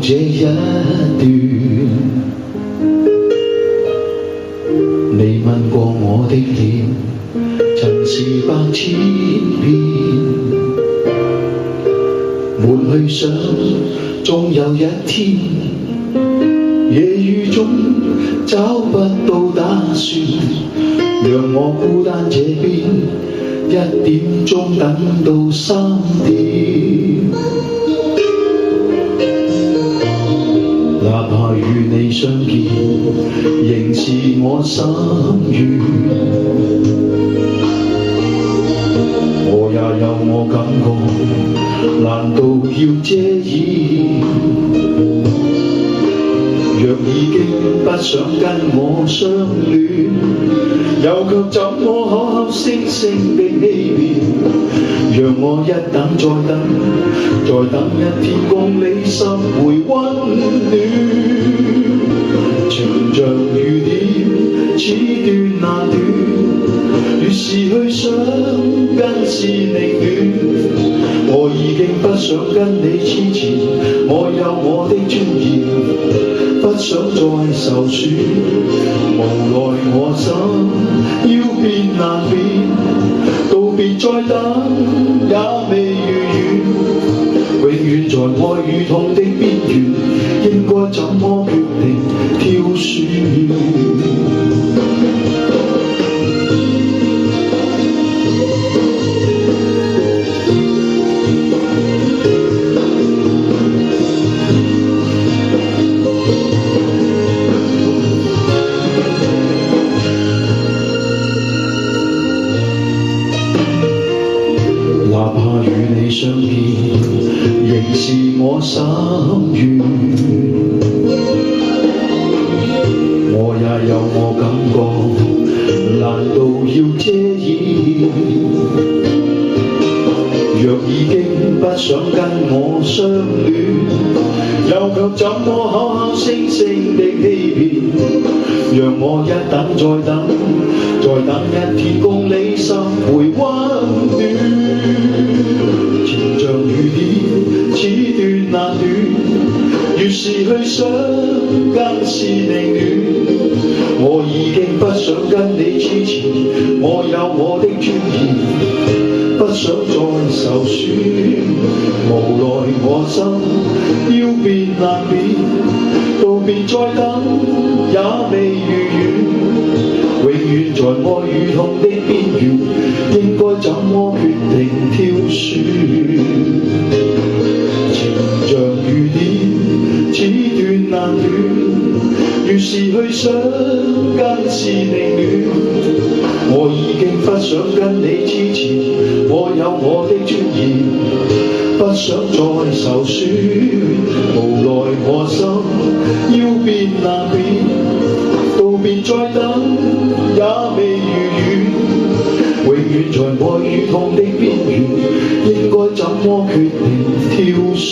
這一段，你吻過我的臉，曾是百千遍，沒去想，終有一天，夜雨中找不到打算，讓我孤單這邊1點鐘等到3點。哪怕與你相見，仍是我心願。我也有我感覺，難道要遮掩？若已經不想跟我相戀，又卻怎麼口口聲聲的欺騙？讓我一等再等，再等一天共你心回溫暖。情像雨點，此斷難斷，越是去想，更是寧願。我已經不想跟你痴纏，我有我的尊嚴，不想再受損。無奈我心要變難變，道別再等也未如願。永遠在愛與痛的邊緣，應該怎麼決定挑選？哪怕與你相見，仍是我心願。我也有我感覺，難道要遮掩？若已經不想跟我相戀，又卻怎麼口口聲聲的欺騙？讓我一等再等，再等一天共你心回溫暖。情像雨點，此斷難斷，越是去想，更是寧願。我已經不想跟你痴纏，我有我的尊嚴，不想再受損。無奈我心要變難變，道別再等也未如願。永遠在愛與痛的邊緣，應該怎麼決定挑選？情像雨點，此斷難斷，越是去想，更是寧願。我已經不想跟你痴纏，我有我的尊嚴，不想再受損。無奈我心要變難變，道別再等也未如願。永遠在愛與痛的邊緣，應該怎麼決定挑選？